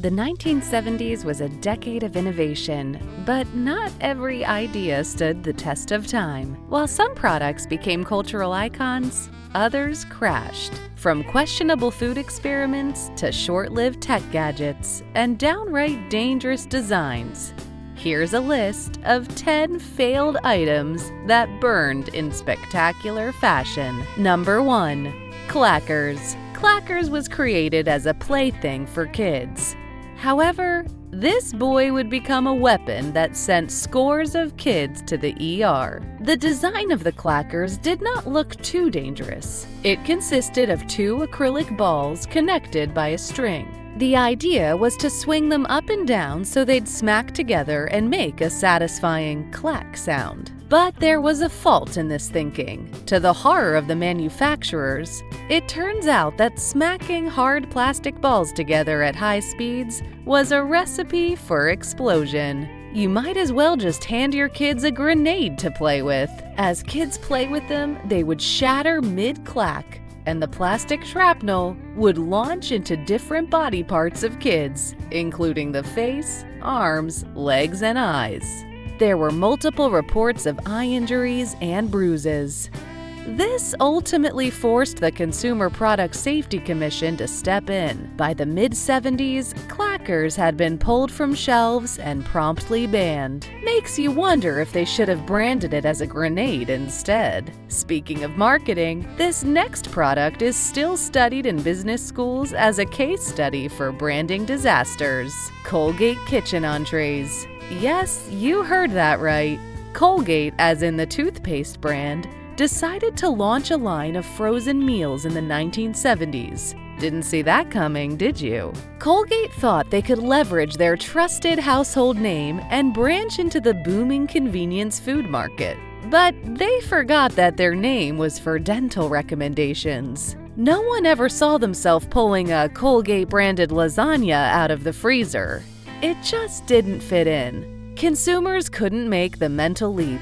The 1970s was a decade of innovation, but not every idea stood the test of time. While some products became cultural icons, others crashed. From questionable food experiments to short-lived tech gadgets and downright dangerous designs. Here's a list of 10 failed items that burned in spectacular fashion. Number 1. Clackers. Clackers was created as a plaything for kids. However, this boy would become a weapon that sent scores of kids to the ER. The design of the clackers did not look too dangerous. It consisted of 2 acrylic balls connected by a string. The idea was to swing them up and down so they'd smack together and make a satisfying clack sound. But there was a fault in this thinking. To the horror of the manufacturers, it turns out that smacking hard plastic balls together at high speeds was a recipe for explosion. You might as well just hand your kids a grenade to play with. As kids play with them, they would shatter mid-clack, and the plastic shrapnel would launch into different body parts of kids, including the face, arms, legs, and eyes. There were multiple reports of eye injuries and bruises. This ultimately forced the Consumer Product Safety Commission to step in. By the mid-70s, clackers had been pulled from shelves and promptly banned. Makes you wonder if they should have branded it as a grenade instead. Speaking of marketing, this next product is still studied in business schools as a case study for branding disasters. Colgate Kitchen Entrees. Yes, you heard that right. Colgate, as in the toothpaste brand, decided to launch a line of frozen meals in the 1970s. Didn't see that coming, did you? Colgate thought they could leverage their trusted household name and branch into the booming convenience food market. But they forgot that their name was for dental recommendations. No one ever saw themselves pulling a Colgate-branded lasagna out of the freezer. It just didn't fit in. Consumers couldn't make the mental leap.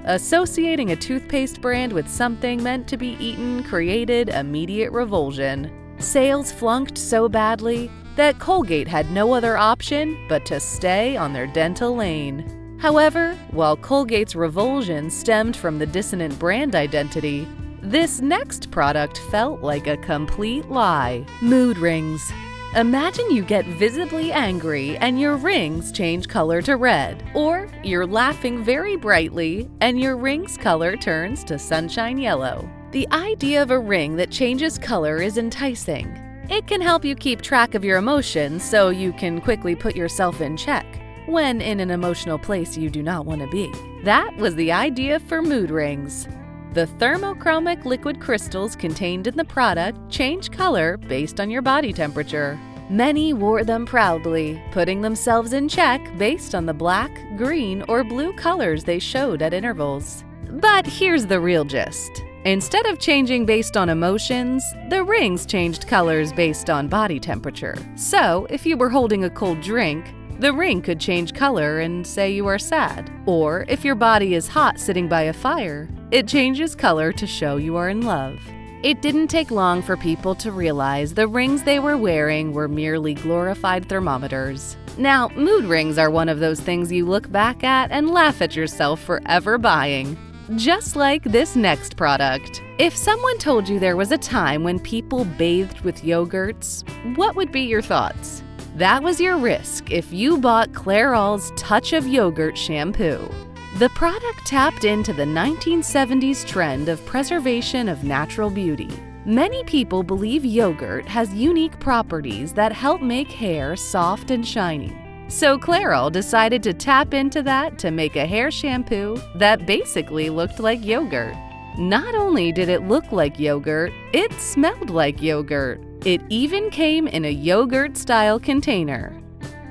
Associating a toothpaste brand with something meant to be eaten created immediate revulsion. Sales flunked so badly that Colgate had no other option but to stay on their dental lane. However, while Colgate's revulsion stemmed from the dissonant brand identity, this next product felt like a complete lie. Mood rings. Imagine you get visibly angry and your rings change color to red, or you're laughing very brightly and your ring's color turns to sunshine yellow. The idea of a ring that changes color is enticing. It can help you keep track of your emotions so you can quickly put yourself in check when in an emotional place you do not want to be. That was the idea for mood rings. The thermochromic liquid crystals contained in the product change color based on your body temperature. Many wore them proudly, putting themselves in check based on the black, green, or blue colors they showed at intervals. But here's the real gist. Instead of changing based on emotions, the rings changed colors based on body temperature. So, if you were holding a cold drink, the ring could change color and say you are sad. Or if your body is hot sitting by a fire, it changes color to show you are in love. It didn't take long for people to realize the rings they were wearing were merely glorified thermometers. Now, mood rings are one of those things you look back at and laugh at yourself for ever buying. Just like this next product. If someone told you there was a time when people bathed with yogurts, what would be your thoughts? That was your risk if you bought Clairol's Touch of Yogurt shampoo. The product tapped into the 1970s trend of preservation of natural beauty. Many people believe yogurt has unique properties that help make hair soft and shiny. So Clairol decided to tap into that to make a hair shampoo that basically looked like yogurt. Not only did it look like yogurt, it smelled like yogurt. It even came in a yogurt-style container.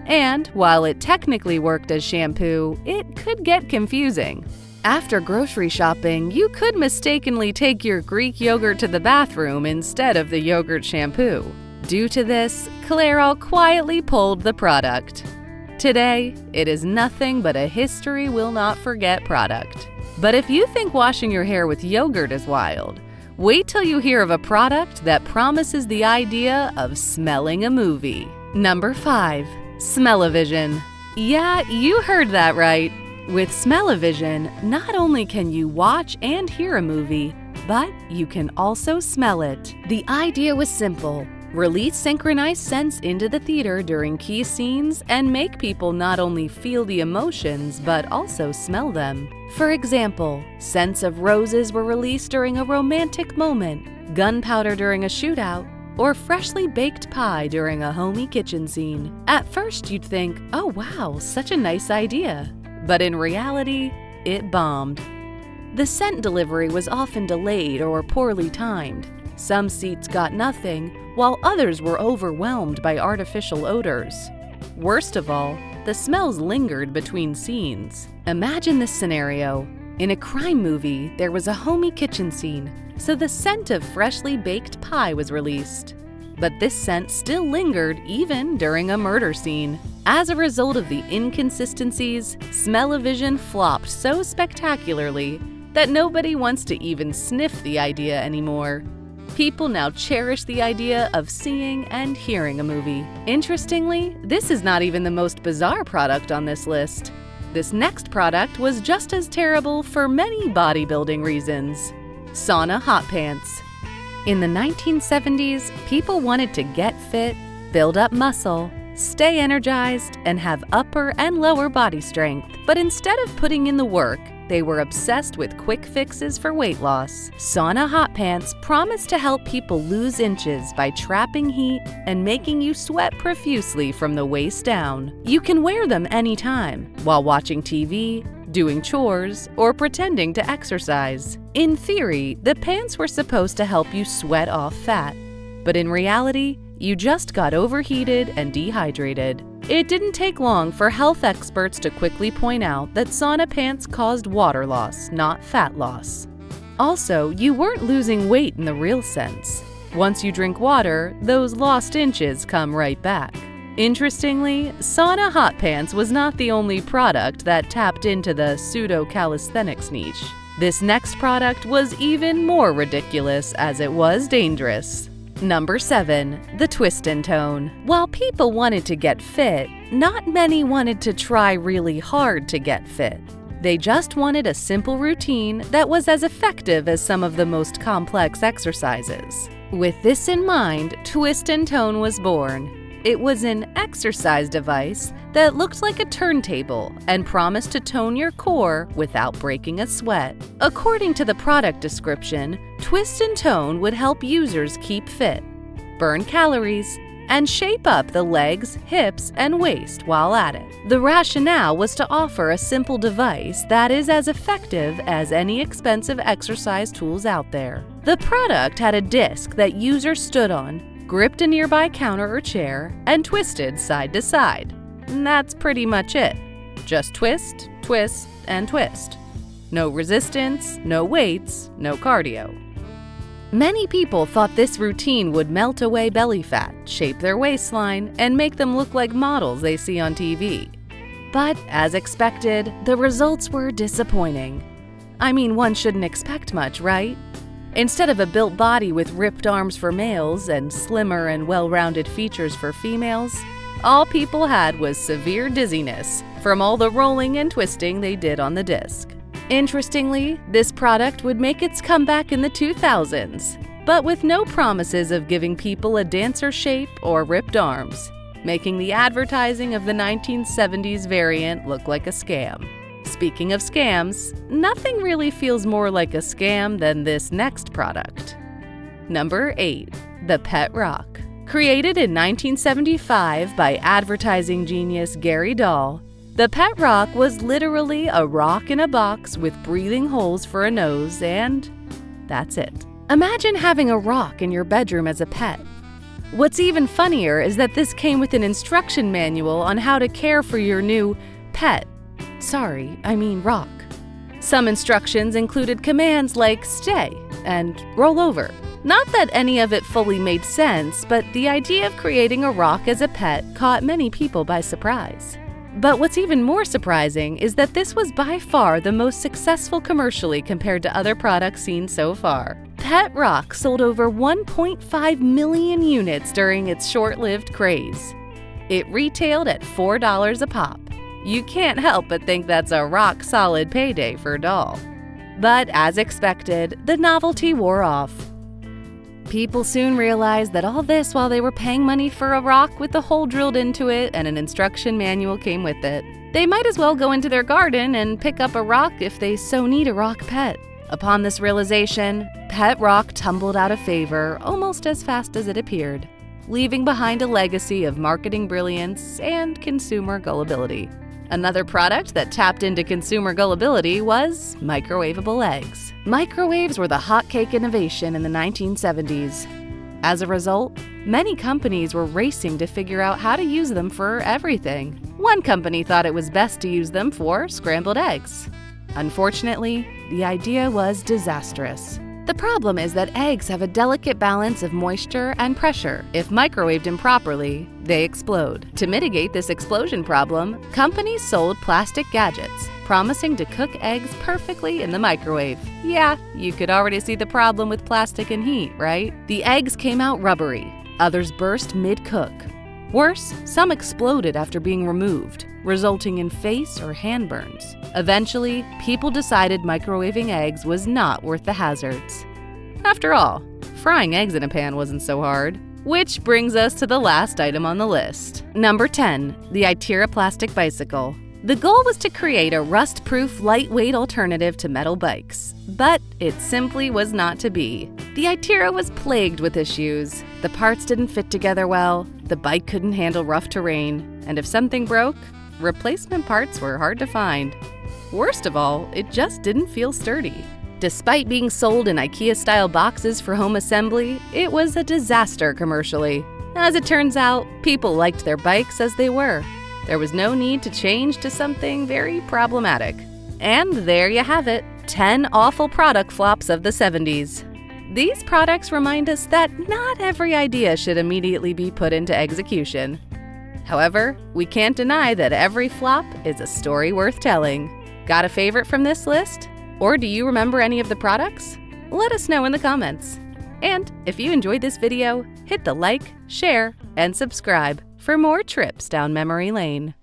And while it technically worked as shampoo, it could get confusing. After grocery shopping, you could mistakenly take your Greek yogurt to the bathroom instead of the yogurt shampoo. Due to this, Clairol quietly pulled the product. Today, it is nothing but a history we'll not forget product. But if you think washing your hair with yogurt is wild, wait till you hear of a product that promises the idea of smelling a movie. Number 5. Smell-o-vision. Yeah, you heard that right. With smell-o-vision, not only can you watch and hear a movie, but you can also smell it. The idea was simple. Release synchronized scents into the theater during key scenes and make people not only feel the emotions, but also smell them. For example, scents of roses were released during a romantic moment, gunpowder during a shootout, or freshly baked pie during a homey kitchen scene. At first you'd think, oh wow, such a nice idea. But in reality, it bombed. The scent delivery was often delayed or poorly timed. Some seats got nothing, while others were overwhelmed by artificial odors. Worst of all, the smells lingered between scenes. Imagine this scenario. In a crime movie, there was a homey kitchen scene, so the scent of freshly baked pie was released. But this scent still lingered even during a murder scene. As a result of the inconsistencies, smell-o-vision flopped so spectacularly that nobody wants to even sniff the idea anymore. People now cherish the idea of seeing and hearing a movie. Interestingly, this is not even the most bizarre product on this list. This next product was just as terrible for many bodybuilding reasons. Sauna Hot Pants. In the 1970s, people wanted to get fit, build up muscle, stay energized, and have upper and lower body strength. But instead of putting in the work, they were obsessed with quick fixes for weight loss. Sauna Hot Pants promised to help people lose inches by trapping heat and making you sweat profusely from the waist down. You can wear them anytime, while watching TV, doing chores, or pretending to exercise. In theory, the pants were supposed to help you sweat off fat, but in reality, you just got overheated and dehydrated. It didn't take long for health experts to quickly point out that sauna pants caused water loss, not fat loss. Also, you weren't losing weight in the real sense. Once you drink water, those lost inches come right back. Interestingly, Sauna Hot Pants was not the only product that tapped into the pseudo-calisthenics niche. This next product was even more ridiculous as it was dangerous. Number 7. The Twist and Tone. While people wanted to get fit, not many wanted to try really hard to get fit. They just wanted a simple routine that was as effective as some of the most complex exercises. With this in mind, Twist and Tone was born. It was an exercise device that looked like a turntable and promised to tone your core without breaking a sweat. According to the product description, Twist and Tone would help users keep fit, burn calories, and shape up the legs, hips, and waist while at it. The rationale was to offer a simple device that is as effective as any expensive exercise tools out there. The product had a disc that users stood on, gripped a nearby counter or chair, and twisted side to side. And that's pretty much it. Just twist, twist, and twist. No resistance, no weights, no cardio. Many people thought this routine would melt away belly fat, shape their waistline, and make them look like models they see on TV. But as expected, the results were disappointing. I mean, one shouldn't expect much, right? Instead of a built body with ripped arms for males and slimmer and well-rounded features for females, all people had was severe dizziness from all the rolling and twisting they did on the disc. Interestingly, this product would make its comeback in the 2000s, but with no promises of giving people a dancer shape or ripped arms, making the advertising of the 1970s variant look like a scam. Speaking of scams, nothing really feels more like a scam than this next product. Number 8. The Pet Rock. Created in 1975 by advertising genius Gary Dahl, the Pet Rock was literally a rock in a box with breathing holes for a nose, and that's it. Imagine having a rock in your bedroom as a pet. What's even funnier is that this came with an instruction manual on how to care for your new pet. Rock. Some instructions included commands like stay and roll over. Not that any of it fully made sense, but the idea of creating a rock as a pet caught many people by surprise. But what's even more surprising is that this was by far the most successful commercially compared to other products seen so far. Pet Rock sold over 1.5 million units during its short-lived craze. It retailed at $4 a pop. You can't help but think that's a rock-solid payday for a doll. But as expected, the novelty wore off. People soon realized that all this while they were paying money for a rock with a hole drilled into it and an instruction manual came with it. They might as well go into their garden and pick up a rock if they so need a rock pet. Upon this realization, pet rock tumbled out of favor almost as fast as it appeared, leaving behind a legacy of marketing brilliance and consumer gullibility. Another product that tapped into consumer gullibility was microwavable eggs. Microwaves were the hotcake innovation in the 1970s. As a result, many companies were racing to figure out how to use them for everything. One company thought it was best to use them for scrambled eggs. Unfortunately, the idea was disastrous. The problem is that eggs have a delicate balance of moisture and pressure. If microwaved improperly, they explode. To mitigate this explosion problem, companies sold plastic gadgets, promising to cook eggs perfectly in the microwave. Yeah, you could already see the problem with plastic and heat, right? The eggs came out rubbery. Others burst mid-cook. Worse, some exploded after being removed, resulting in face or hand burns. Eventually, people decided microwaving eggs was not worth the hazards. After all, frying eggs in a pan wasn't so hard. Which brings us to the last item on the list. Number 10, the Itera plastic bicycle. The goal was to create a rust-proof, lightweight alternative to metal bikes, but it simply was not to be. The Itera was plagued with issues. The parts didn't fit together well, the bike couldn't handle rough terrain, and if something broke, replacement parts were hard to find. Worst of all, it just didn't feel sturdy. Despite being sold in IKEA-style boxes for home assembly, it was a disaster commercially. As it turns out, people liked their bikes as they were. There was no need to change to something very problematic. And there you have it, 10 awful product flops of the 70s. These products remind us that not every idea should immediately be put into execution. However, we can't deny that every flop is a story worth telling. Got a favorite from this list? Or do you remember any of the products? Let us know in the comments. And if you enjoyed this video, hit the like, share, and subscribe for more trips down memory lane.